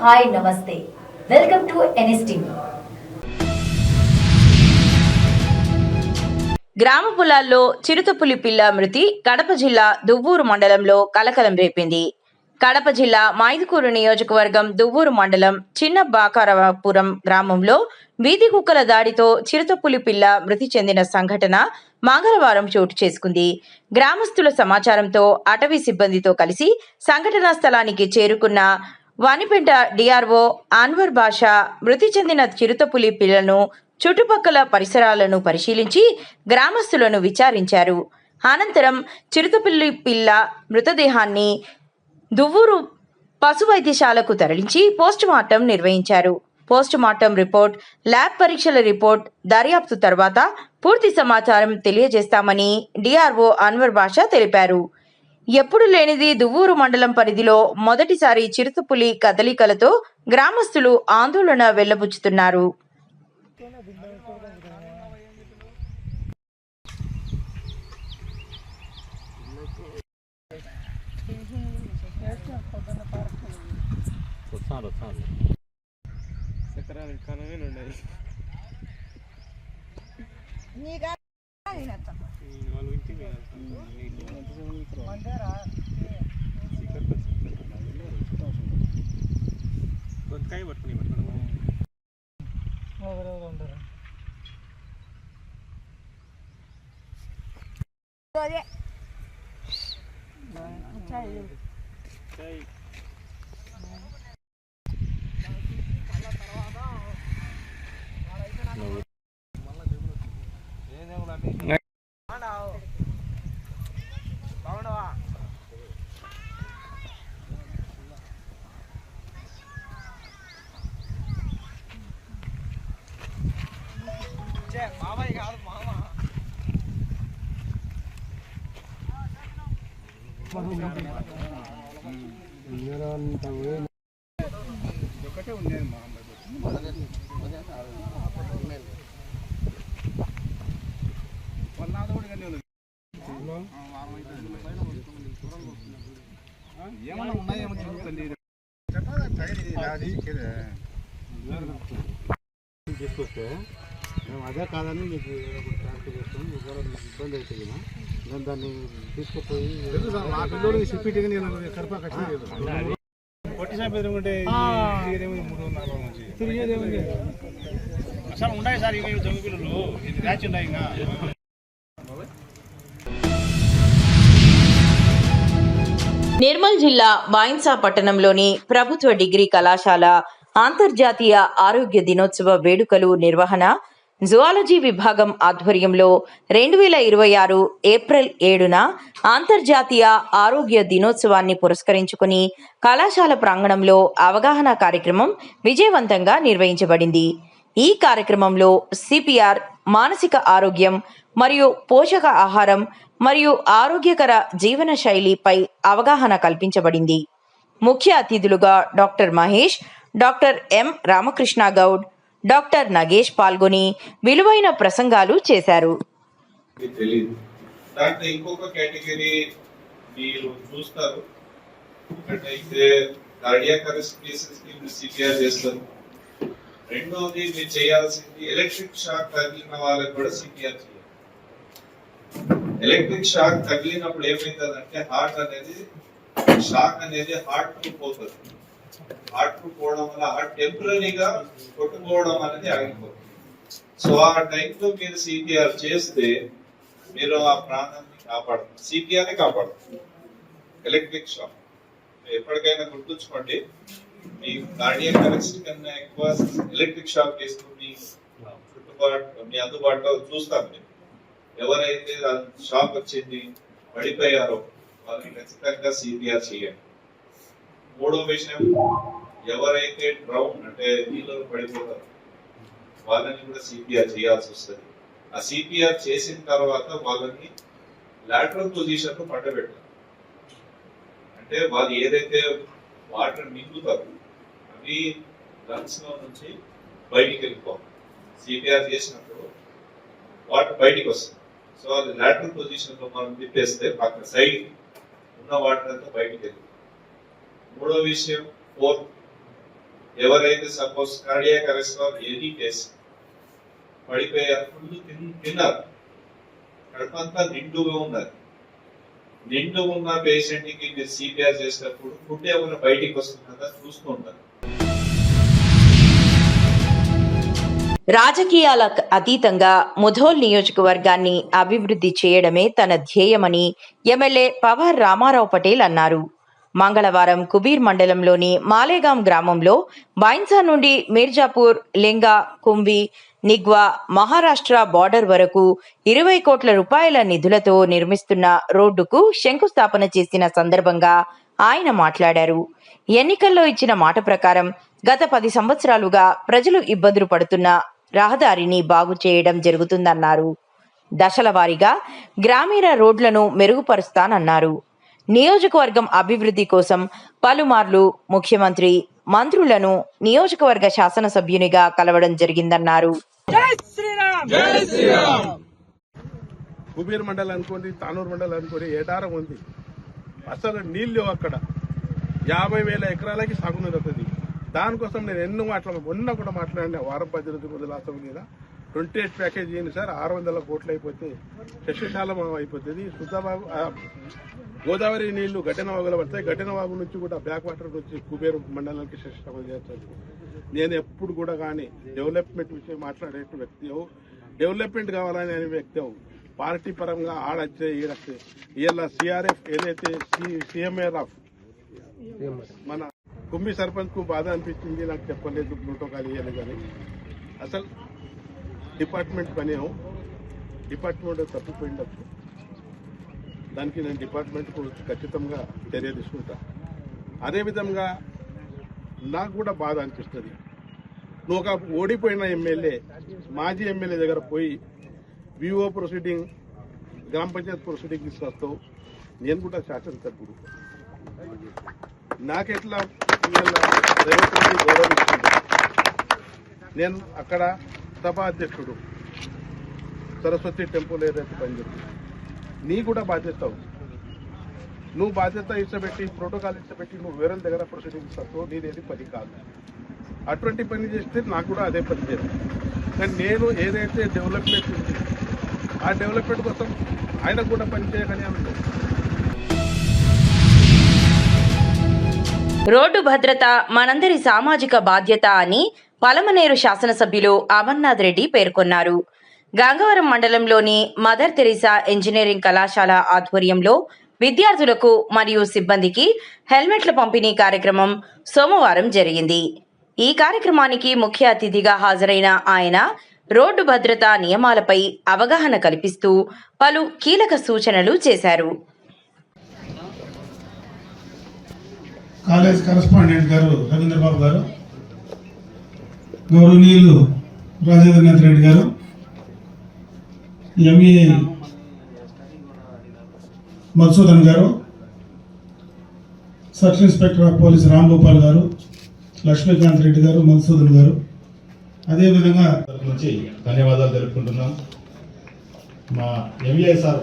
Hi నమస్తే welcome to NSTV. గ్రామ పొలాల్లో చిరుతపులి పిల్ల మృతి కడప జిల్లా దువ్వూరు మండలంలో కలకలం రేపింది. కడప జిల్లా మైదుకూరు నియోజకవర్గం దువ్వూరు మండలం చిన్న బాకారపురం గ్రామంలో వీధి కుక్కల దాడితో చిరుతపులి పిల్ల మృతి చెందిన సంఘటన మంగళవారం చోటు చేసుకుంది. గ్రామస్తుల సమాచారంతో అటవీ సిబ్బందితో కలిసి సంఘటనా స్థలానికి చేరుకున్న వానిపేట డిఆర్ఓ అన్వర్ బాషా మృతి చెందిన చిరుతపులి పిల్లను చుట్టుపక్కల పరిసరాలను పరిశీలించి గ్రామస్తులను విచారించారు. అనంతరం చిరుతపులి పిల్ల మృతదేహాన్ని దువ్వూరు పశు వైద్యశాలకు తరలించి పోస్టుమార్టం నిర్వహించారు. పోస్టుమార్టం రిపోర్ట్, ల్యాబ్ పరీక్షల రిపోర్ట్ దర్యాప్తు తర్వాత పూర్తి సమాచారం తెలియజేస్తామని డిఆర్ఓ అన్వర్ బాషా తెలిపారు. ఎప్పుడు లేనిది దువ్వూరు మండలం పరిధిలో మొదటిసారి చిరుతపులి కదలికలతో గ్రామస్తులు ఆందోళన వెళ్లబుచ్చుతున్నారు. ఏమన్నా ఉన్నాయేమో చూడండి. తీసుకొస్తే మేము అదే కాదని మీకు ట్రాన్స్ఫర్ చేస్తాం. ఇబ్బంది అవుతుంది. నేను దాన్ని తీసుకుపోయి మా పిల్లలకి సిపిటీ కడప పొట్టి షాప్ ఎదురుకుంటే అసలు ఉన్నాయి సార్. ఇవి దొంగ పిల్లలు బ్యాచ్ ఉన్నాయి. ఇంకా నిర్మల్ జిల్లా బాయిన్సా పట్టణంలోని ప్రభుత్వ డిగ్రీ కళాశాల అంతర్జాతీయ ఆరోగ్య దినోత్సవ వేడుకలు నిర్వహణ జువాలజీ విభాగం ఆధ్వర్యంలో 2026 ఏప్రిల్ 7న అంతర్జాతీయ ఆరోగ్య దినోత్సవాన్ని పురస్కరించుకుని కళాశాల ప్రాంగణంలో అవగాహన కార్యక్రమం విజయవంతంగా నిర్వహించబడింది. ఈ కార్యక్రమంలో సిపిఆర్, మానసిక ఆరోగ్యం మరియు పోషక ఆహారం మరియు ఆరోగ్యకర జీవన శైలిపై అవగాహన కల్పించబడింది. ముఖ్య అతిథులుగా doctor Mahesh, doctor M Ramakrishna Goud, doctor Nagesh పాల్గొని విలువైన ప్రసంగాలు చేశారు. ఇంకొక కేటగిరీ మీరు చూస్తారు, అయితే కార్డియాక్ అరెస్ట్ కేసెస్ కి మీరు సిపిఆర్ చేస్తారు. రెండోది మీరు చేయాల్సింది ఎలక్ట్రిక్ షాక్ తగిలిన వాళ్ళకి కూడా సిపిఆర్ చేయాలి. ఎలక్ట్రిక్ షాక్ తగిలినప్పుడు ఏమైతుందంటే షాక్ అనేది హార్ట్ కు పోతుంది. హార్ట్ కు పోవడం వల్ల హార్ట్ టెంపరీగా కొట్టుకోవడం అనేది ఆగిపోతుంది. సో ఆ టైంలో మీరు సిపిఆర్ చేస్తే మీరు ఆ ప్రాణాన్ని కాపాడుతుంది. సిపిఆర్ కాపాడుతుంది. ఎలక్ట్రిక్ షాక్ ఎప్పటికైనా గుర్తుంచుకోండి. మీ కార్డియాక్ అరెస్ట్ కన్నా ఎక్కువ ఎలక్ట్రిక్ షాక్ తీసుకుని మీ అందుబాటులో చూస్తాం. మీరు ఎవరైతే షాక్ వచ్చింది పడిపోయారో వాళ్ళని ఖచ్చితంగా సిపిఆర్ చేయండి. మూడో విషయం, ఎవరైతే డ్రౌన్ అంటే నీళ్ళలో పడిపోతారో వాళ్ళని కూడా సిపిఆర్ చేయాల్సి వస్తుంది. ఆ సిపిఆర్ చేసిన తర్వాత వాళ్ళని లాటరల్ పొజిషన్ లో పట్టబెట్టాలి. అంటే వాళ్ళు ఏదైతే వాటర్ మింగుతారు అవి లంగ్స్ లో నుంచి బయటికి వెళ్ళిపోవాలి. సిపిఆర్ చేసినప్పుడు వాటర్ బయటికి వస్తుంది. సో అది లాటరల్ పొజిషన్ లో మనం తిప్పేస్తే పక్కన సైడ్ ఉన్న వాటర్ అంతా బయటికి వెళ్ళిపోతుంది. మూడో విషయం, ఎవరైతే suppose cardiac arrest or any case పడిపోయారు, ఫుల్ తిన్నారు, కడుపంతా నిండుగా ఉన్నది. నిండు ఉన్న పేషెంట్ కి మీరు సిపిఆర్ చేసినప్పుడు ఫుడ్ ఏమైనా బయటికి వస్తుందా చూస్తూ ఉంటారు. రాజకీయాలకు అతీతంగా ముధోల్ నియోజకవర్గాన్ని అభివృద్ధి చేయడమే తన ధ్యేయమని ఎమ్మెల్యే పవార్ రామారావు పటేల్ అన్నారు. మంగళవారం కుబీర్ మండలంలోని మాలేగాం గ్రామంలో బైన్సా నుండి మీర్జాపూర్, లింగా, కుంవి, నిగ్వా, మహారాష్ట్ర బార్డర్ వరకు 20 కోట్ల రూపాయల నిధులతో నిర్మిస్తున్న రోడ్డుకు శంకుస్థాపన చేసిన సందర్భంగా ఆయన మాట్లాడారు. ఎన్నికల్లో ఇచ్చిన మాట ప్రకారం గత 10 సంవత్సరాలుగా ప్రజలు ఇబ్బందులు పడుతున్న రహదారిని బాగు చేయడం జరుగుతుందన్నారు. దశల వారీగా గ్రామీణ రోడ్లను మెరుగుపరుస్తానన్నారు. నియోజకవర్గం అభివృద్ధి కోసం పలుమార్లు ముఖ్యమంత్రి, మంత్రులను నియోజకవర్గ శాసనసభ్యునిగా కలవడం జరిగిందన్నారు. కుబీర్ మండలం అనుకోండి, తానూరు మండలం అనుకోండి, ఏటారం ఉంది. అసలు నీళ్ళు అక్కడ 50,000 ఎకరాలకి సాగునీరు అవుతుంది. దానికోసం నేను ఎన్నో మొన్న కూడా మాట్లాడినా వారం 10 రోజుల ముందు అసెంబ్లీలో 28 ప్యాకేజ్ చేయండి సార్, 600 కోట్లు అయిపోతే శశశాలం అయిపోతుంది. సుధాబాబు గోదావరి నీళ్లు గడ్డెనవాగులో పడతాయి. గడ్డెనవాగు నుంచి కూడా బ్యాక్ వాటర్ నుంచి కుబేరు మండలానికి శశశాలం చేస్తుంది. నేను ఎప్పుడు కూడా కానీ డెవలప్మెంట్ విషయం మాట్లాడే వ్యక్తి, డెవలప్మెంట్ కావాలని అనే వ్యక్తి, పార్టీ పరంగా ఆడొచ్చే ఈడొచ్చే. ఇలా సిఆర్ఎఫ్ ఏదైతే సిఎంఆర్ఎఫ్ మన కుమ్మి సర్పంచ్ కు బాధ అనిపించింది, నాకు చెప్పలేదు, ప్రోటోకాల్ ఇవ్వాలి. కానీ అసలు డిపార్ట్మెంట్ పని డిపార్ట్మెంట్ తప్పిపోయిండొచ్చు. దానికి నేను డిపార్ట్మెంట్కు ఖచ్చితంగా చర్య తీసుకుంటా. అదేవిధంగా నాకు కూడా బాధ అనిపిస్తుంది, నువ్వు ఒక ఓడిపోయిన ఎమ్మెల్యే, మాజీ ఎమ్మెల్యే దగ్గర పోయి విఓ ప్రొసీడింగ్, గ్రామ పంచాయత్ ప్రొసీడింగ్ తీసుకొస్తావు. నేను కూడా శాసనసభ్యుడు, నాకెట్లా రేవంత్ రెడ్డి గౌరవిస్తుంది. నేను అక్కడ సభా అధ్యక్షుడు, సరస్వతి టెంపుల్ ఏదైతే పనిచేస్తుంది, నీ కూడా బాధ్యత. నువ్వు బాధ్యత ఇచ్చబెట్టి, ప్రోటోకాల్ ఇచ్చబెట్టి నువ్వు వేరే దగ్గర ప్రొసీడింగ్ ఇస్తావు, నీదేది పని కాదు. అటువంటి పని చేస్తే నాకు కూడా అదే పని చేయాలి. కానీ నేను ఏదైతే డెవలప్మెంట్ ఉంది, ఆ డెవలప్మెంట్ కోసం ఆయన కూడా పని చేయకని అనుకో. రోడ్డు భద్రత మనందరి సామాజిక బాధ్యత అని పలమనేరు శాసనసభ్యులు అమర్నాథ్ రెడ్డి పేర్కొన్నారు. గంగవరం మండలంలోని మదర్ తెరీసా ఇంజనీరింగ్ కళాశాల ఆధ్వర్యంలో విద్యార్థులకు మరియు సిబ్బందికి హెల్మెట్ల పంపిణీ కార్యక్రమం సోమవారం జరిగింది. ఈ కార్యక్రమానికి ముఖ్య అతిథిగా హాజరైన ఆయన రోడ్డు భద్రతా నియమాలపై అవగాహన కల్పిస్తూ పలు కీలక సూచనలు చేశారు. కాలేజ్ కరెస్పాండెంట్ గారు రవీంద్రబాబు గారు, గౌరవనీయులు రాజేంద్రనాథ్ రెడ్డి గారు, ఎంఈ మధుసూదన్ గారు, sub inspector of police Ramgopal గారు, లక్ష్మీకాంత్ రెడ్డి గారు, మధుసూదన్ గారు, అదేవిధంగా నుంచి ధన్యవాదాలు తెలుపుకుంటున్నాం. మా ఎంఈఐ సార్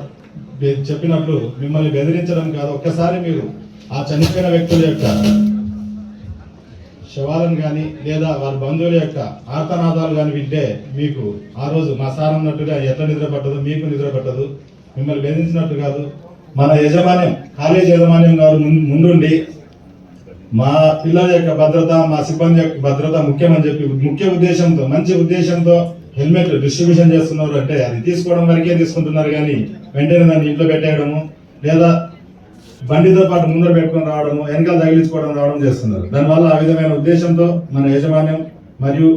చెప్పినట్లు మిమ్మల్ని బెదిరించడం కాదు, ఒక్కసారి మీరు ఆ చనిపోయిన వ్యక్తుల యొక్క శవాలను కానీ లేదా వారి బంధువుల యొక్క ఆర్తనాదాలు కానీ వింటే మీకు ఆ రోజు మా సార్ అన్నట్టుగా ఎట్లా నిద్ర పట్టదు, మీకు నిద్ర పట్టదు. మిమ్మల్ని బెదిరించినట్టు కాదు, మన యజమాన్యం, కాలేజ్ యజమాన్యం గారు ముందుండి మా పిల్లల యొక్క భద్రత, మా సిబ్బంది యొక్క భద్రత ముఖ్యమని చెప్పి ముఖ్య ఉద్దేశంతో, మంచి ఉద్దేశంతో హెల్మెట్ డిస్ట్రిబ్యూషన్ చేస్తున్నారు. అంటే అది తీసుకోవడం వరకే తీసుకుంటున్నారు, కానీ వెంటనే దాన్ని ఇంట్లో పెట్టేయడము లేదా బండితో పాటు ముందర పెట్టుకొని రావడము, వెనకాల తగిలించుకోవడం రావడం చేస్తున్నారు. దానివల్ల ఆ విధమైన ఉద్దేశంతో మన యజమాన్యం మరియు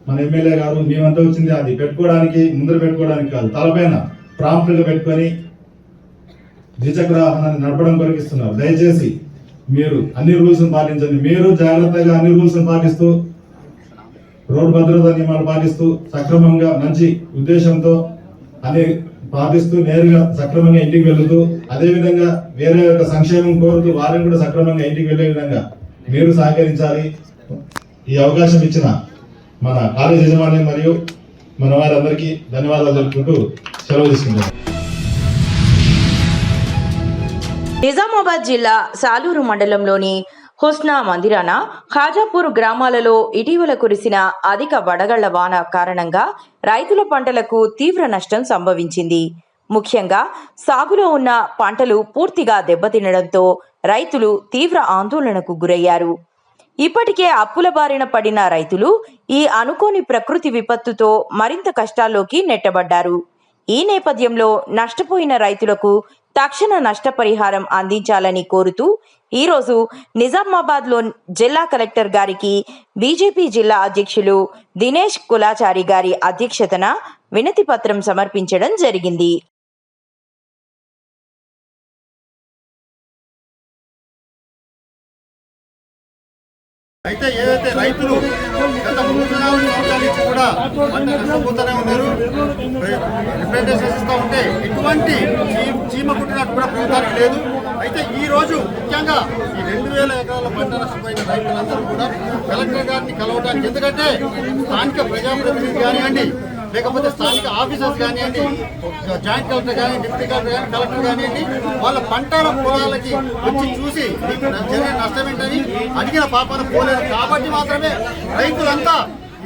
మన ఎమ్మెల్యే గారు మేమంతా వచ్చింది అది పెట్టుకోవడానికి, ముందర పెట్టుకోవడానికి కాదు, తలపైన ప్రాంప్ట్గా పెట్టుకొని ద్విచక్ర వాహనాన్ని నడపడం కొరకిస్తున్నారు. దయచేసి మీరు అన్ని రూల్స్ పాటించండి. మీరు జాగ్రత్తగా అన్ని రూల్స్ పాటిస్తూ, రోడ్డు భద్రతా నియమాలు పాటిస్తూ, సక్రమంగా మంచి ఉద్దేశంతో అన్ని పాటిస్తూ నేరుగా సక్రమంగా ఇంటికి వెళుతూ, అదేవిధంగా వేరే యొక్క సంక్షేమం కోరుతూ వారిని కూడా సక్రమంగా ఇంటికి వెళ్లే విధంగా మీరు సహకరించాలి. ఈ అవకాశం ఇచ్చిన మన కాలేజ్ యజమాన్యం మరియు మన వారందరికీ ధన్యవాదాలు తెలుపుకుంటూ సెలవు తీసుకుంటాం. నిజామాబాద్ జిల్లా సాలూరు మండలంలోని హుస్నా మందిరాన ఖాజాపూర్ గ్రామాలలో ఇటీవల కురిసిన అధిక వడగళ్ల వాన కారణంగా రైతుల పంటలకు తీవ్ర నష్టం సంభవించింది. ముఖ్యంగా సాగులో ఉన్న పంటలు పూర్తిగా దెబ్బతినడంతో రైతులు తీవ్ర ఆందోళనకు గురయ్యారు. ఇప్పటికే అప్పుల బారిన పడిన రైతులు ఈ అనుకోని ప్రకృతి విపత్తుతో మరింత కష్టాల్లోకి నెట్టబడ్డారు. ఈ నేపథ్యంలో నష్టపోయిన రైతులకు తక్షణ నష్టపరిహారం అందించాలని కోరుతూ ఈరోజు నిజామాబాద్లో జిల్లా కలెక్టర్ గారికి బీజేపీ జిల్లా అధ్యక్షులు దినేష్ కులాచారి గారి అధ్యక్షతన వినతి పత్రం సమర్పించడం జరిగింది. అయితే ఏదైతే రైతులు గత 3 సంవత్సరాల నుంచి కూడా పంట నష్టపోతూనే ఉన్నారు, రిప్రజెంటేషన్స్ ఇస్తూ ఉంటే ఎటువంటి చీమ కుట్టినట్టు కూడా ప్రభుత్వానికి లేదు. అయితే ఈ రోజు ముఖ్యంగా ఈ 2000 ఎకరాల పంట నష్టపోయిన రైతులందరూ కూడా కలెక్టర్ గారిని కలవడానికి, ఎందుకంటే స్థానిక ప్రజాప్రతినిధి కానివ్వండి, లేకపోతే స్థానిక ఆఫీసర్స్ కానివ్వండి, జాయింట్ కలెక్టర్ కానీ, డిప్యూటీ కలెక్టర్ కానీ, కలెక్టర్ కానివ్వండి, వాళ్ళ పంటల పొలాలకి వచ్చి చూసి జరిగిన నష్టం ఏంటని అడిగిన పాపన పోలేదు. కాబట్టి మాత్రమే రైతులంతా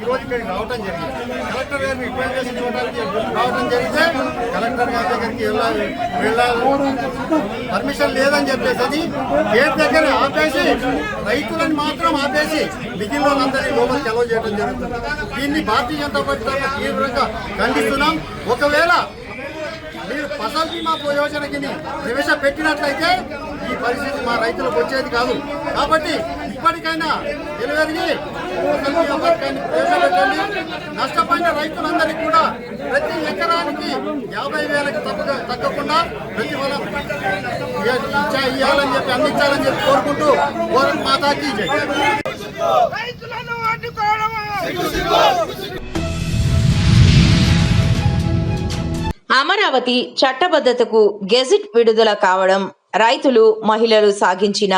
ఈరోజు ఇక్కడికి రావడం జరిగింది. కలెక్టర్ గారిని రిప్రజెంటేషన్ చూడడానికి రావడం జరిగితే కలెక్టర్ గారి దగ్గరికి వెళ్ళాలి పర్మిషన్ లేదని చెప్పేసి గేట్ దగ్గర ఆపేసి రైతులను మాత్రం ఆపేసి మిగిలిన వాళ్ళందరినీ లోపలికి అలౌ చేయడం జరుగుతుంది. దీన్ని భారతీయ జనతా పార్టీ తరఫున తీవ్రంగా ఖండిస్తున్నాం. ఒకవేళ మీరు ఫసల్ బీమా యోజన కింద ప్రవేశపెట్టినట్లయితే ఈ పరిస్థితి మా రైతులకు వచ్చేది కాదు. కాబట్టి ఇప్పటికైనా తెలియదు ఫసల్ బీమా పథకాన్ని ప్రవేశపెట్టండి. నష్టపోయిన రైతులందరికీ కూడా ప్రతి ఎకరానికి 50,000కి తగ్గకుండా ప్రతిఫలం ఇవ్వాలని చెప్పి, అందించాలని చెప్పి కోరుకుంటూ భారత్ మాతాకి జై. అమరావతి చట్టబద్ధతకు గెజిట్ విడుదల కావడం రైతులు, మహిళలు సాగించిన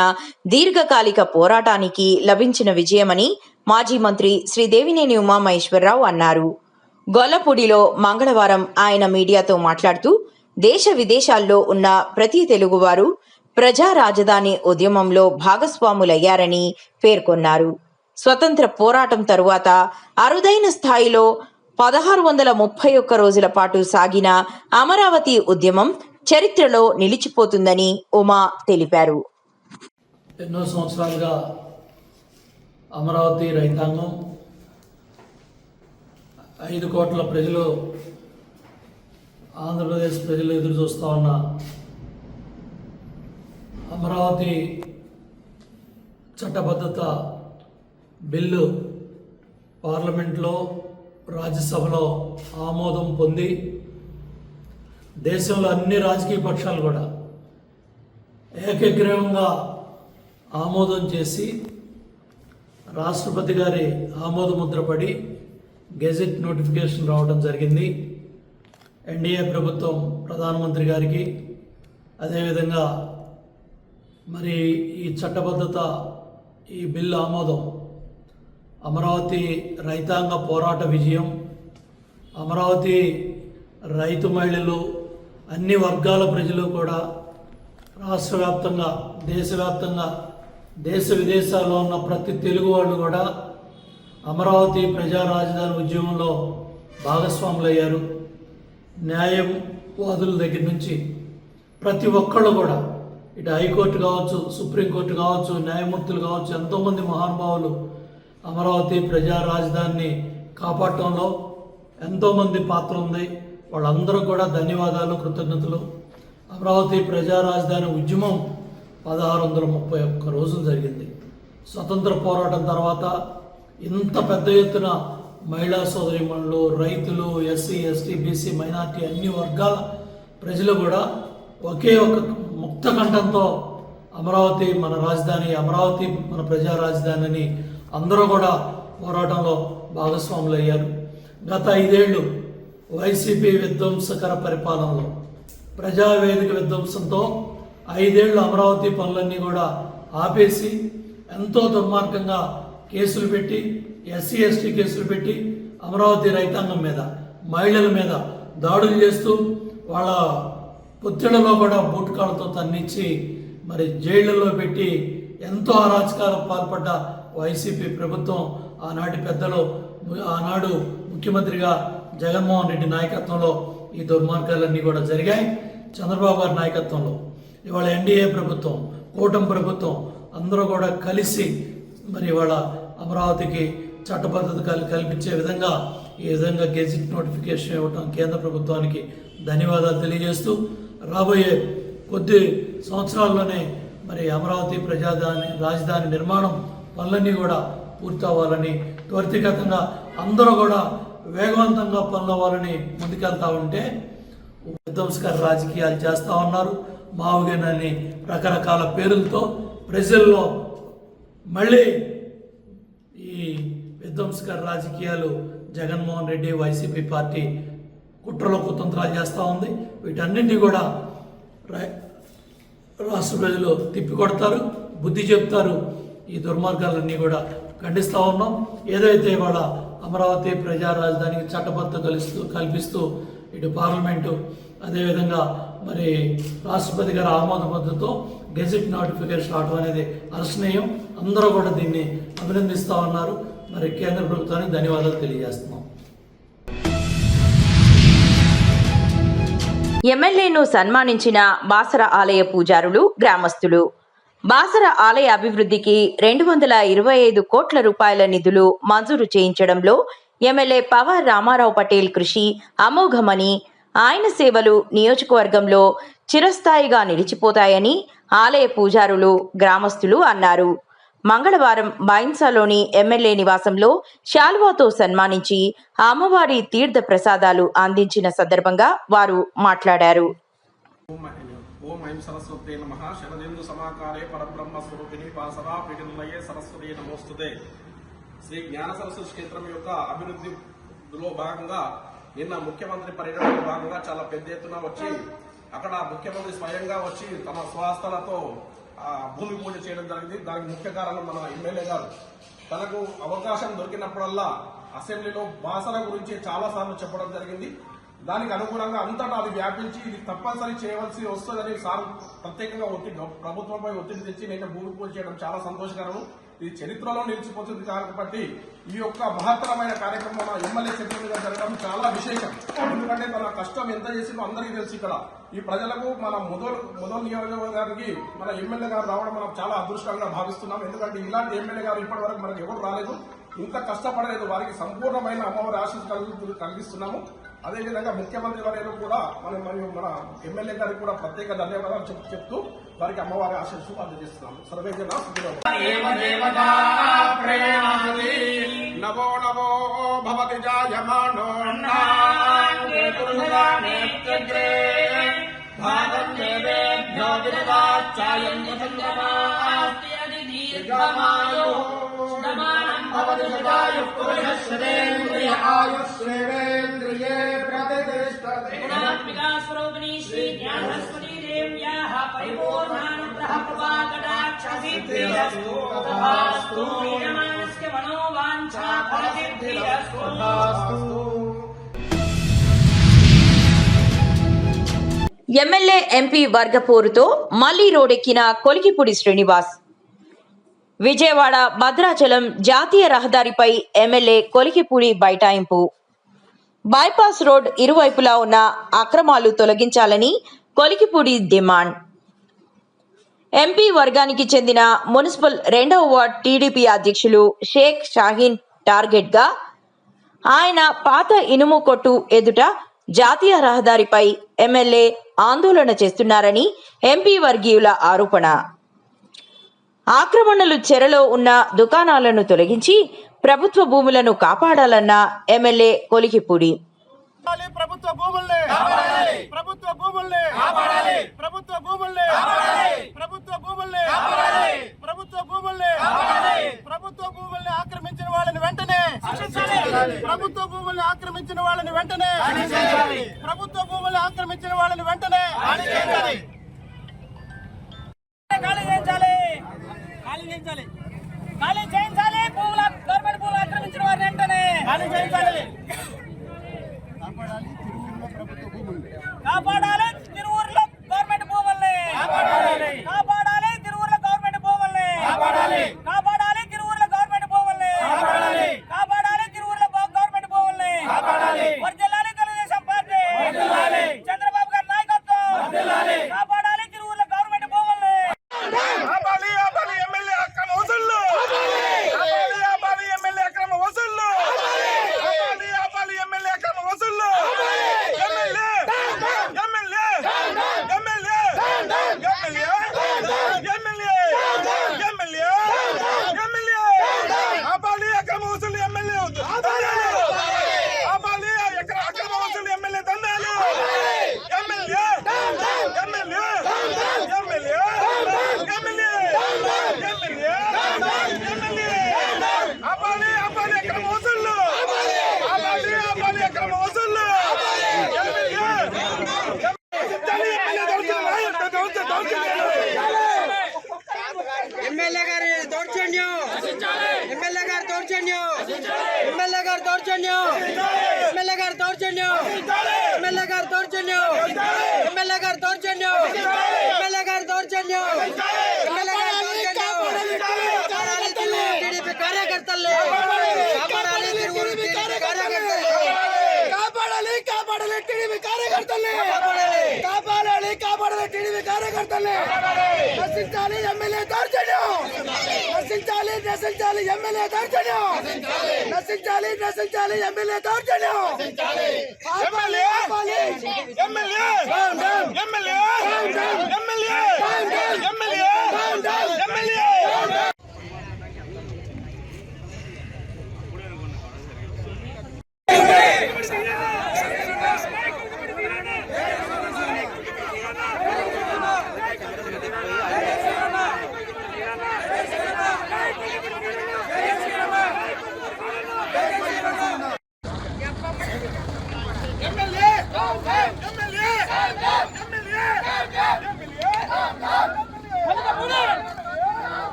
దీర్ఘకాలిక పోరాటానికి లభించిన విజయమని మాజీ మంత్రి శ్రీ దేవినేని ఉమామహేశ్వరరావు అన్నారు. గొల్లపూడిలో మంగళవారం ఆయన మీడియాతో మాట్లాడుతూ దేశ విదేశాల్లో ఉన్న ప్రతి తెలుగువారు ప్రజా రాజధాని ఉద్యమంలో భాగస్వాములయ్యారని పేర్కొన్నారు. స్వతంత్ర పోరాటం తరువాత అరుదైన స్థాయిలో 1631 రోజుల పాటు సాగిన అమరావతి ఉద్యమం చరిత్రలో నిలిచిపోతుందని ఉమా తెలిపారు. ఎన్నో సంవత్సరాలుగా అమరావతి రైతాంగం 5 కోట్ల ప్రజలు, ఆంధ్రప్రదేశ్ ప్రజలు ఎదురు చూస్తూ ఉన్న అమరావతి చట్టబద్ధత బిల్లు పార్లమెంట్లో, రాజ్యసభలో ఆమోదం పొంది దేశంలో అన్ని రాజకీయ పక్షాలు కూడా ఏకగ్రీవంగా ఆమోదం చేసి రాష్ట్రపతి గారి ఆమోద ముద్రపడి గెజెట్ నోటిఫికేషన్ రావడం జరిగింది. ఎన్డీఏ ప్రభుత్వం ప్రధానమంత్రి గారికి, అదేవిధంగా మరి ఈ చట్టబద్ధత, ఈ బిల్లు ఆమోదం అమరావతి రైతాంగ పోరాట విజయం. అమరావతి రైతు మహిళలు, అన్ని వర్గాల ప్రజలు కూడా రాష్ట్ర వ్యాప్తంగా, దేశవ్యాప్తంగా, దేశ విదేశాల్లో ఉన్న ప్రతి తెలుగు వాళ్ళు కూడా అమరావతి ప్రజా రాజధాని ఉద్యమంలో భాగస్వాములయ్యారు. న్యాయవాదుల దగ్గర నుంచి ప్రతి ఒక్కళ్ళు కూడా, ఇటు హైకోర్టు కావచ్చు, సుప్రీంకోర్టు కావచ్చు, న్యాయమూర్తులు కావచ్చు, ఎంతోమంది మహానుభావులు అమరావతి ప్రజా రాజధానిని కాపాడటంలో ఎంతోమంది పాత్ర ఉంది. వాళ్ళందరూ కూడా ధన్యవాదాలు, కృతజ్ఞతలు. అమరావతి ప్రజా రాజధాని ఉద్యమం 1631 రోజులు జరిగింది. స్వతంత్ర పోరాటం తర్వాత ఇంత పెద్ద ఎత్తున మహిళా సోదరీమణులు, రైతులు, ఎస్సీ, ఎస్టీ, బీసీ, మైనార్టీ అన్ని వర్గాల ప్రజలు కూడా ఒకే ఒక ముక్త కంఠంతో అమరావతి మన రాజధాని, అమరావతి మన ప్రజా రాజధాని అని అందరూ కూడా పోరాటంలో భాగస్వాములయ్యారు. గత 5 ఏళ్ళు వైసీపీ విధ్వంసకర పరిపాలనలో, ప్రజావేదిక విధ్వంసంతో 5 ఏళ్ళు అమరావతి పనులన్నీ కూడా ఆపేసి ఎంతో దుర్మార్గంగా కేసులు పెట్టి, ఎస్సీ, ఎస్టీ కేసులు పెట్టి అమరావతి రైతాంగం మీద, మహిళల మీద దాడులు చేస్తూ వాళ్ళ పుత్రులలో కూడా బూటకాలతో తన్నిచ్చి మరి జైళ్లలో పెట్టి ఎంతో అరాచకాలకు పాల్పడ్డ వైసీపీ ప్రభుత్వం ఆనాటి పెద్దలు ఆనాడు ముఖ్యమంత్రిగా జగన్మోహన్ రెడ్డి నాయకత్వంలో ఈ దుర్మార్గాలన్నీ కూడా జరిగాయి. చంద్రబాబు గారి నాయకత్వంలో ఇవాళ ఎన్డీఏ ప్రభుత్వం, కూటమి ప్రభుత్వం అందరూ కూడా కలిసి మరి ఇవాళ అమరావతికి చట్టబద్ధత కల్పించే విధంగా ఈ విధంగా గెజిట్ నోటిఫికేషన్ ఇవ్వటం కేంద్ర ప్రభుత్వానికి ధన్యవాదాలు తెలియజేస్తూ రాబోయే కొద్ది సంవత్సరాల్లోనే మరి అమరావతి రాజధాని నిర్మాణం పనులన్నీ కూడా పూర్తవ్వాలని, త్వరితగతంగా అందరూ కూడా వేగవంతంగా పనులు అవ్వాలని ముందుకెళ్తా ఉంటే విధ్వంసకర రాజకీయాలు చేస్తూ ఉన్నారు. మావుగేనని రకరకాల పేర్లతో ప్రజల్లో మళ్ళీ ఈ విధ్వంసకర రాజకీయాలు జగన్మోహన్ రెడ్డి వైసీపీ పార్టీ కుట్రలో కుతంత్రాలు చేస్తూ ఉంది. వీటన్నింటినీ కూడా రాష్ట్ర ప్రజలు తిప్పికొడతారు, బుద్ధి చెప్తారు. ఈ దుర్మార్గాలన్నీ కూడా ఖండిస్తూ ఉన్నాం. ఏదైతే ఇవాళ అమరావతి ప్రజా రాజధానికి చట్టబద్ధత కల్పిస్తూ ఇటు పార్లమెంటు అదేవిధంగా మరి రాష్ట్రపతి గారి ఆమోద పద్ధతితో గెజిట్ నోటిఫికేషన్ రావడం అనేది హర్షణీయం. అందరూ కూడా దీన్ని అభినందిస్తూ ఉన్నారు. మరి కేంద్ర ప్రభుత్వానికి ధన్యవాదాలు తెలియజేస్తున్నాం. ఎమ్మెల్యేను సన్మానించిన బాసర ఆలయ పూజారులు, గ్రామస్తులు. బాసర ఆలయ అభివృద్ధికి 225 కోట్ల రూపాయల నిధులు మంజూరు చేయించడంలో ఎమ్మెల్యే పవార్ రామారావు పటేల్ కృషి అమోఘమని, ఆయన సేవలు నియోజకవర్గంలో చిరస్థాయిగా నిలిచిపోతాయని ఆలయ పూజారులు, గ్రామస్తులు అన్నారు. మంగళవారం బైన్సాలోని ఎమ్మెల్యే నివాసంలో శాల్వాతో సన్మానించి అమ్మవారి తీర్థ ప్రసాదాలు అందించిన సందర్భంగా వారు మాట్లాడారు. ఓం ఐం సరస్వతే నమః. శరదేందు సమాకారే పరబ్రహ్మ స్వరూపిణి పాసరా పీఠనిలయే సరస్వతి నమోస్తుతే. శ్రీ జ్ఞాన సరస్వతి క్షేత్రం యొక్క అభివృద్ధిలో భాగంగా నిన్న ముఖ్యమంత్రి పర్యటనలో భాగంగా చాలా పెద్ద ఎత్తున వచ్చి అక్కడ ముఖ్యమంత్రి స్వయంగా వచ్చి తమ స్వహస్తాలతో భూమి పూజ చేయడం జరిగింది. దానికి ముఖ్య కారణం మన ఎమ్మెల్యే గారు. తనకు అవకాశం దొరికినప్పుడల్లా అసెంబ్లీలో బాసర గురించి చాలా సార్లు చెప్పడం జరిగింది. దానికి అనుగుణంగా అంతటా అది వ్యాపించి ఇది తప్పనిసరి చేయవలసి వస్తుందని సార్ ప్రత్యేకంగా ప్రభుత్వంపై ఒత్తిడి తెచ్చి నేను భూమి పూజ చేయడం చాలా సంతోషకరం. ఇది చరిత్రలో నిలిచిపోతుంది కాబట్టి ఈ యొక్క మహత్తరమైన కార్యక్రమం మన ఎమ్మెల్యే చేతుల మీద జరగడం చాలా విశేషం. ఎందుకంటే తన కష్టం ఎంత చేసిందో అందరికీ తెలుసు. ఇక్కడ ఈ ప్రజలకు మన మొదలు నియోజకవర్గానికి మన ఎమ్మెల్యే గారు రావడం మనం చాలా అదృష్టంగా భావిస్తున్నాం. ఎందుకంటే ఇలాంటి ఎమ్మెల్యే గారు ఇప్పటి వరకు మనకు ఎవరు రాలేదు, ఇంత కష్టపడలేదు. వారికి సంపూర్ణమైన అమ్మవారి ఆశీస్సులు కలిగిస్తున్నాము. అదేవిధంగా ముఖ్యమంత్రి వర్యులు కూడా మరియు మన ఎమ్మెల్యే గారికి కూడా ప్రత్యేక ధన్యవాదాలు చెప్తూ వారికి అమ్మవారి ఆశీస్సులు అందజేస్తున్నాము. సర్వే జన నవో నవో భవతి జాయమానో ఆయుష్ేంద్రియే ప్రతిష్టతే. స్వరూపిణి శ్రీ జ్ఞాన సరస్వతీ దేవ్యాః పరిపూర్ణానుగ్రహ కృపాకటాక్షసిద్ధిరస్తు. తథాస్తు. క్రియమాణస్య మనోవాంఛా ఫలసిద్ధిరస్తు. ఎమ్మెల్యే ఎంపీ వర్గ పోరుతో మళ్లీ రోడెక్కిన కొలికిపూడి శ్రీనివాస్. విజయవాడ భద్రాచలం జాతీయ రహదారిపై ఎమ్మెల్యే కొలికిపూడి బైఠాయింపు. బైపాస్ రోడ్ ఇరువైపులా ఉన్న అక్రమాలు తొలగించాలని కొలికిపూడి డిమాండ్. ఎంపీ వర్గానికి చెందిన మున్సిపల్ 2వ వార్డ్ టీడీపీ అధ్యక్షులు షేక్ షాహీన్ టార్గెట్గా ఆయన పాత ఇనుము కొట్టు ఎదుట జాతీయ రహదారిపై ఎమ్మెల్యే ఆందోళన చేస్తున్నారని ఎంపీ వర్గీయుల ఆరోపణ. ఆక్రమణలు చెరలో ఉన్న దుకాణాలను తొలగించి ప్రభుత్వ భూములను కాపాడాలన్న ఎమ్మెల్యే కొలికిపూడి. ప్రభుత్వ భూముల్ని ప్రభుత్వ భూముల్ని ప్రభుత్వ భూముల్ని ప్రభుత్వ భూముల్ని ప్రభుత్వ భూముల్ని ప్రభుత్వ భూముల్ని ఆక్రమించిన వాళ్ళని వెంటనే ప్రభుత్వ భూముల్ని ఆక్రమించిన వాళ్ళని వెంటనే ప్రభుత్వ భూముల్ని ఆక్రమించిన వాళ్ళని వెంటనే ఖాళీ చేయించాలి, ఖాళీ చేయించాలి, ఖాళీ చేయించాలి. గవర్నమెంట్ భూములు ఆక్రమించిన వారిని వెంటనే ఖాళీ చేయించాలి. కాపాడాలి తిరువురులో గవర్నమెంట్ భూముల్ని, కాపాడాలి తిరువురులో గవర్నమెంట్ భూముల్ని. దౌర్జన్యం ఎమ్మెల్యే గారి దౌర్జన్యం ఎమ్మెల్యే గారి దౌర్జన్యం ఎమ్మెల్యే గారి దౌర్జన్యం ఎమ్మెల్యే గారి దౌర్జన్యం ఎమ్మెల్యే గారి దౌర్జన్యం టీడీపీ కార్యకర్తల్ని కాపాడాలి తిరువురు టీడీపీ కార్యకర్తల్ని కాపాడాలి కాపాడాలి టీడీపీ కార్యకర్తల్ని కాపాడాలి కాపాడాలి టీడీపీ కార్యకర్తల్ని నశించాలి ఎమ్మెల్యే దౌర్జన్యం నశించాలి నశించాలి ఎమ్మెల్యే దౌర్జన్యం నశించాలి నశించాలి ఎమ్మెల్యే దౌర్జన్యం MLA MLA MLA MLA MLA MLA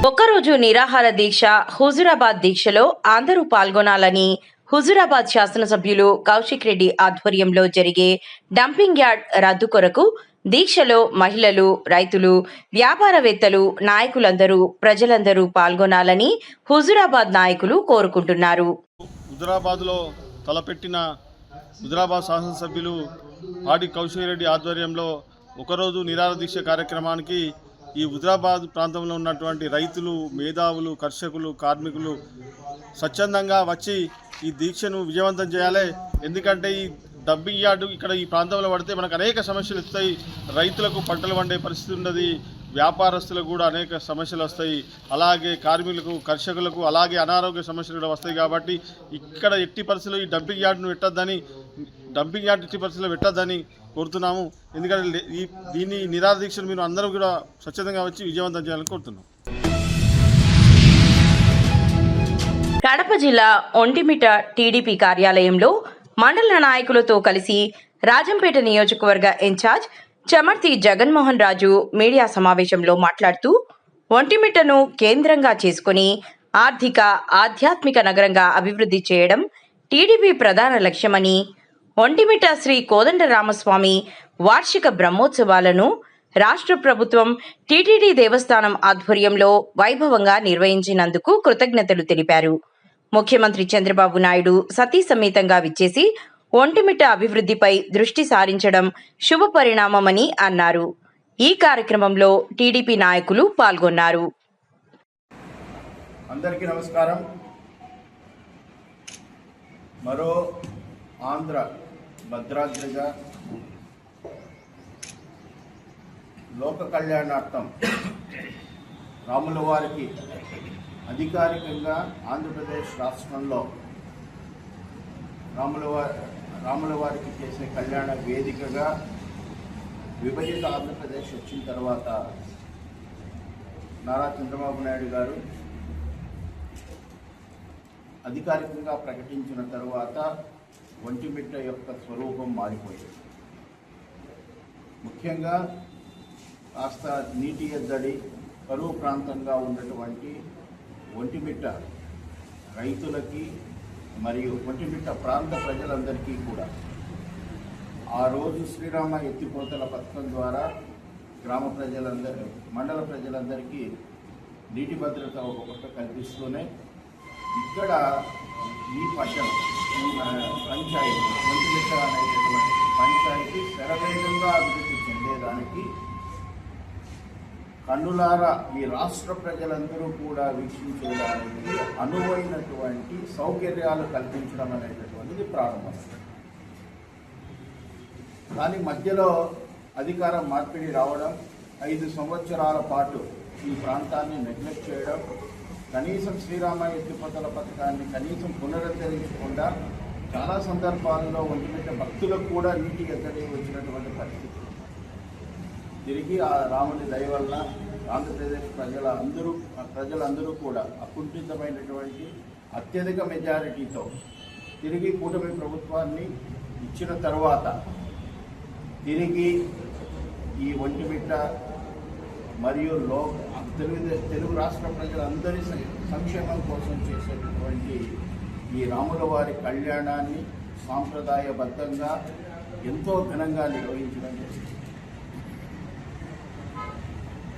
ఒక్కరోజు నిరాహార దీక్ష హుజూరాబాద్ దీక్షలో అందరూ పాల్గొనాలని హుజూరాబాద్ శాసనసభ్యులు కౌశిక్ రెడ్డి ఆధ్వర్యంలో జరిగే డంపింగ్ యార్డ్ రద్దు కొరకు దీక్షలో మహిళలు, రైతులు, వ్యాపారవేత్తలు, నాయకులందరూ, ప్రజలందరూ పాల్గొనాలని హుజూరాబాద్ నాయకులు కోరుకుంటున్నారు. హుజూరాబాద్లో తలపెట్టిన హుజూరాబాద్ శాసనసభ్యులు ఆడి కౌశిక్ రెడ్డి ఆధ్వర్యంలో ఒకరోజు నిరాహార దీక్ష కార్యక్రమానికి ఈ హుజూరాబాద్ ప్రాంతంలో ఉన్నటువంటి రైతులు, మేధావులు, కర్షకులు, కార్మికులు స్వచ్ఛందంగా వచ్చి ఈ దీక్షను విజయవంతం చేయాలి. ఎందుకంటే ఈ డంపింగ్ యార్డు ఇక్కడ ఈ ప్రాంతంలో పడితే మనకు అనేక సమస్యలు వస్తాయి. రైతులకు పంటలు పండే పరిస్థితి ఉన్నది, వ్యాపారస్తులకు కూడా అనేక సమస్యలు వస్తాయి, అలాగే కార్మికులకు, కర్షకులకు, అలాగే అనారోగ్య సమస్యలు కూడా వస్తాయి. కాబట్టి ఇక్కడ ఎట్టి పరిస్థితుల్లో ఈ డంపింగ్ యార్డును డంపింగ్ యార్డ్ ఎట్టి పరిస్థితుల్లో పెట్టద్దని కోరుతున్నాము. ఎందుకంటే దీన్ని నిరాహార దీక్షను మీరు అందరూ కూడా స్వచ్ఛందంగా వచ్చి విజయవంతం చేయాలని కోరుతున్నాం. కడప జిల్లా ఒంటిమిట టీడీపీ కార్యాలయంలో మండల నాయకులతో కలిసి రాజంపేట నియోజకవర్గ ఇన్ఛార్జ్ చమర్తి జగన్మోహన్ రాజు మీడియా సమావేశంలో మాట్లాడుతూ ఒంటిమిటను కేంద్రంగా చేసుకుని ఆర్థిక, ఆధ్యాత్మిక నగరంగా అభివృద్ధి చేయడం టీడీపీ ప్రధాన లక్ష్యమని, ఒంటిమిట శ్రీ కోదండరామస్వామి వార్షిక బ్రహ్మోత్సవాలను రాష్ట్ర ప్రభుత్వం టీటీడీ దేవస్థానం ఆధ్వర్యంలో వైభవంగా నిర్వహించినందుకు కృతజ్ఞతలు తెలిపారు. ముఖ్యమంత్రి చంద్రబాబు నాయుడు సతీ సమేతంగా విచ్చేసి ఒంటిమిట అభివృద్ధిపై దృష్టి సారించడం శుభ పరిణామమని అన్నారు. ఈ కార్యక్రమంలో టీడీపీ నాయకులు పాల్గొన్నారు. అందరికీ నమస్కారం. మరో ఆంధ్ర భద్రాద్రిగా లోక కళ్యాణార్థం రాముల వారికి అధికారికంగా ఆంధ్రప్రదేశ్ రాష్ట్రంలో రాముల వారికి చేసే కళ్యాణ వేదికగా విభజిత ఆంధ్రప్రదేశ్ వచ్చిన తర్వాత నారా చంద్రబాబు నాయుడు గారు అధికారికంగా ప్రకటించిన తర్వాత ఒంటిమిట్ట యొక్క స్వరూపం మారిపోయింది. ముఖ్యంగా కాస్త నీటి ఎద్దడి, కరువు ప్రాంతంగా ఉన్నటువంటి ఒంటిమిట్ట రైతులకి మరియు ఒంటిమిట్ట ప్రాంత ప్రజలందరికీ కూడా ఆ రోజు శ్రీరామ ఎత్తిపోతల పథకం ద్వారా మండల ప్రజలందరికీ నీటి భద్రత ఒక పక్క కల్పిస్తూనే ఇక్కడ ఈ పట్టణం పంచాయతీ ఒంటిమిట్ట అనేటటువంటి పంచాయతీ శరవేగంగా అభివృద్ధి చెందేదానికి కన్నులారా ఈ రాష్ట్ర ప్రజలందరూ కూడా వీక్షించేదానికి అనువైనటువంటి సౌకర్యాలు కల్పించడం అనేటటువంటిది ప్రారంభం. కానీ మధ్యలో అధికారం మార్పిడి రావడం, 5 సంవత్సరాల పాటు ఈ ప్రాంతాన్ని నెగ్లెక్ట్ చేయడం, కనీసం శ్రీరామ ఎత్తిపోతల పథకాన్ని కనీసం పునరుద్ధరించకుండా చాలా సందర్భాల్లో ఒంటిమిట్ట భక్తులకు కూడా నీటి ఎద్దడి వచ్చినటువంటి పరిస్థితి. తిరిగి ఆ రాముని దయ వల్ల ఆంధ్రప్రదేశ్ ప్రజలందరూ కూడా అకుంఠితమైనటువంటి అత్యధిక మెజారిటీతో తిరిగి కూటమి ప్రభుత్వాన్ని ఇచ్చిన తర్వాత తిరిగి ఈ ఒంటిమిట్ట మరియు తెలుగు రాష్ట్ర ప్రజలందరి సంక్షేమం కోసం చేసేటటువంటి ఈ రాముల వారి కళ్యాణాన్ని సాంప్రదాయబద్ధంగా ఎంతో ఘనంగా నిర్వహించడం జరిగింది.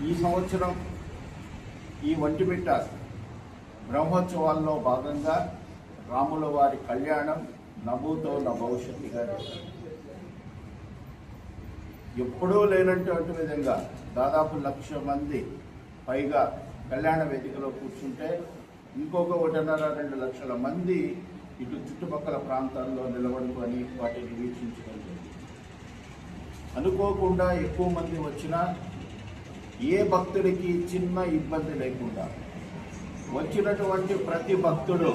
ఈ సంవత్సరం ఈ ఒంటిమిట్ట బ్రహ్మోత్సవాల్లో భాగంగా రాముల వారి కళ్యాణం నభూతో నభవిష్యత్తుగా ఎప్పుడూ లేనటువంటి విధంగా దాదాపు 1,00,000 మంది పైగా కళ్యాణ వేదికలో కూర్చుంటే ఇంకొక 1.5-2 లక్షల మంది ఇటు చుట్టుపక్కల ప్రాంతాల్లో నిలబడుకొని వాటిని వీక్షించడం జరిగింది. అనుకోకుండా ఎక్కువ మంది వచ్చినా ఏ భక్తుడికి చిన్న ఇబ్బంది లేకుండా వచ్చినటువంటి ప్రతి భక్తుడు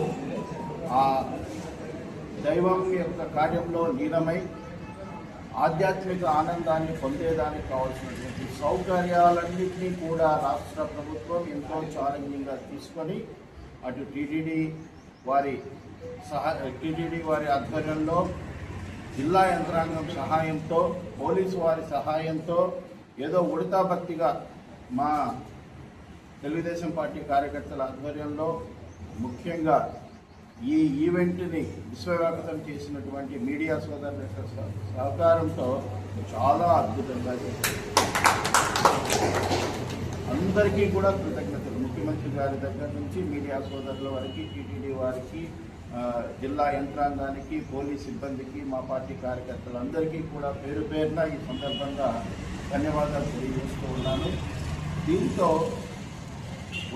ఆ దైవం యొక్క కార్యంలో లీనమై ఆధ్యాత్మిక ఆనందాన్ని పొందేదానికి కావాల్సినటువంటి సౌకర్యాలన్నింటినీ కూడా రాష్ట్ర ప్రభుత్వం ఎంతో ఛాలెంజింగ్గా తీసుకొని అటు టీటీడీ వారి ఆధ్వర్యంలో జిల్లా యంత్రాంగం సహాయంతో పోలీసు వారి సహాయంతో ఏదో ఉడతా భక్తిగా మా తెలుగుదేశం పార్టీ కార్యకర్తల ఆధ్వర్యంలో ముఖ్యంగా ఈ ఈవెంట్ని విశ్వవ్యాప్తం చేసినటువంటి మీడియా సోదరుల యొక్క సహకారంతో చాలా అద్భుతంగా చేశారు. అందరికీ కూడా కృతజ్ఞతలు. ముఖ్యమంత్రి గారి దగ్గర నుంచి మీడియా సోదరుల వారికి, టీటీడీ వారికి, జిల్లా యంత్రాంగానికి, పోలీస్ సిబ్బందికి, మా పార్టీ కార్యకర్తలందరికీ కూడా పేరు పేరున ఈ సందర్భంగా ధన్యవాదాలు తెలియజేస్తూ ఉన్నాను. దీంతో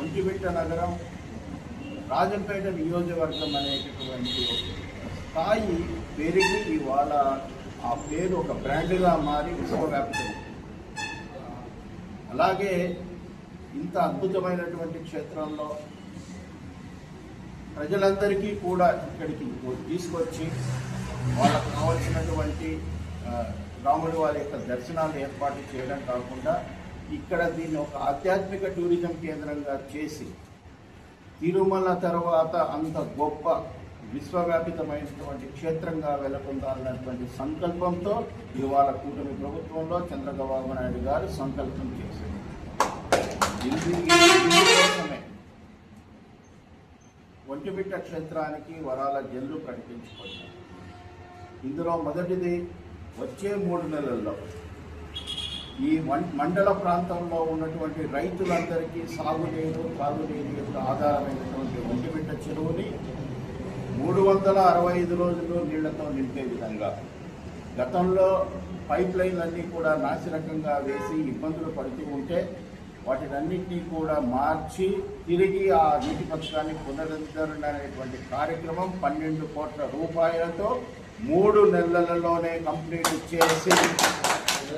ఒంటిమిట్ట నగరం రాజంపేట నియోజకవర్గం అనేటటువంటి స్థాయి పెరిగి ఇవాళ ఆ పేరు ఒక బ్రాండ్గా మారి విశ్వవ్యాప్తం. అలాగే ఇంత అద్భుతమైనటువంటి క్షేత్రంలో ప్రజలందరికీ కూడా ఇక్కడికి తీసుకొచ్చి వాళ్ళకు కావాల్సినటువంటి రాముడి వారి యొక్క దర్శనాలు ఏర్పాటు చేయడం కాకుండా ఇక్కడ దీన్ని ఒక ఆధ్యాత్మిక టూరిజం కేంద్రంగా చేసి తిరుమల తర్వాత అంత గొప్ప విశ్వవ్యాపితమైనటువంటి క్షేత్రంగా వెలుగొందాలన్నటువంటి సంకల్పంతో ఇవాళ కూటమి ప్రభుత్వంలో చంద్రబాబు నాయుడు గారు సంకల్పం చేశారు. ఇందుకోసమే ఒంటిమిట్ట క్షేత్రానికి వరాల జల్లు ప్రకటించుకున్నారు. ఇందులో మొదటిది వచ్చే 3 నెలల్లో ఈ మండల ప్రాంతంలో ఉన్నటువంటి రైతులందరికీ సాగునీరు, తాగునీరు యొక్క ఆధారమైనటువంటి ఒంటిమిట్ట చెరువుని 365 రోజులు నీళ్లతో నింపే విధంగా గతంలో పైప్ లైన్లన్నీ కూడా నాసిరకంగా వేసి ఇబ్బందులు పడుతూ ఉంటే వాటినన్నింటినీ కూడా మార్చి తిరిగి ఆ నీటి పథకాన్ని పునరుద్ధరణ అనేటువంటి కార్యక్రమం 12 కోట్ల రూపాయలతో 3 నెలలలోనే కంప్లీట్ చేసి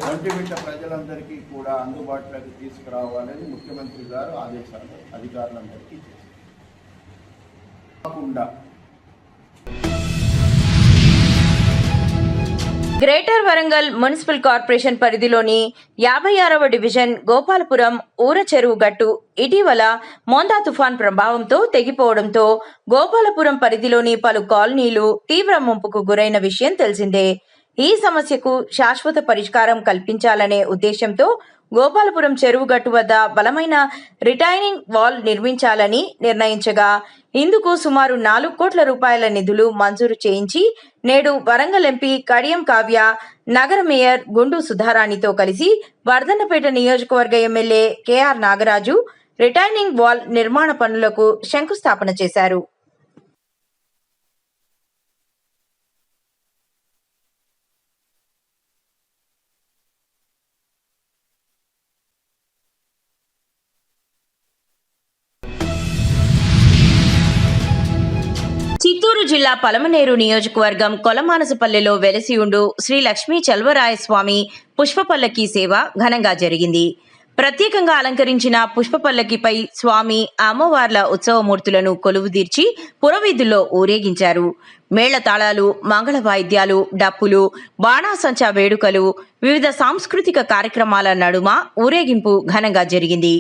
ఒంటిమిట్ట ప్రజలందరికీ కూడా అందుబాటులోకి తీసుకురావాలని ముఖ్యమంత్రి గారు ఆదేశాలు అధికారులందరికీ కాకుండా గ్రేటర్ వరంగల్ మున్సిపల్ కార్పొరేషన్ పరిధిలోని 56వ డివిజన్ గోపాలపురం ఊర చెరువు గట్టు ఇటీవల మోందా తుఫాన్ ప్రభావంతో తెగిపోవడంతో గోపాలపురం పరిధిలోని పలు కాలనీలు తీవ్ర ముంపుకు గురైన విషయం తెలిసిందే. ఈ సమస్యకు శాశ్వత పరిష్కారం కల్పించాలనే ఉద్దేశంతో గోపాలపురం చెరువు గట్టు వద్ద బలమైన రిటైనింగ్ వాల్ నిర్మించాలని నిర్ణయించగా ఇందుకు సుమారు 4 కోట్ల రూపాయల నిధులు మంజూరు చేయించి నేడు వరంగల్ ఎంపీ కడియం కావ్య, నగర మేయర్ గుండు సుధారాణితో కలిసి వర్ధన్నపేట నియోజకవర్గ MLA K R Nagaraju retaining wall నిర్మాణ పనులకు శంకుస్థాపన చేశారు. చిత్తూరు జిల్లా పలమనేరు నియోజకవర్గం కొలమానసపల్లెలో వెలసి ఉండు శ్రీ లక్ష్మీ చల్వరాయస్వామి పుష్పపల్లకి సేవ ఘనంగా జరిగింది. ప్రత్యేకంగా అలంకరించిన పుష్పపల్లకిపై స్వామి అమ్మవార్ల ఉత్సవమూర్తులను కొలువుదీర్చి పురవీధుల్లో ఊరేగించారు. మేళతాళాలు, మంగళ వాయిద్యాలు, డప్పులు, బాణాసంచా వేడుకలు, వివిధ సాంస్కృతిక కార్యక్రమాల నడుమ ఊరేగింపు ఘనంగా జరిగింది.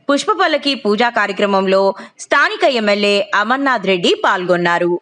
పుష్పపల్లకి పూజా కార్యక్రమంలో స్థానిక ఎమ్మెల్యే అమర్నాథ్ రెడ్డి పాల్గొన్నారు.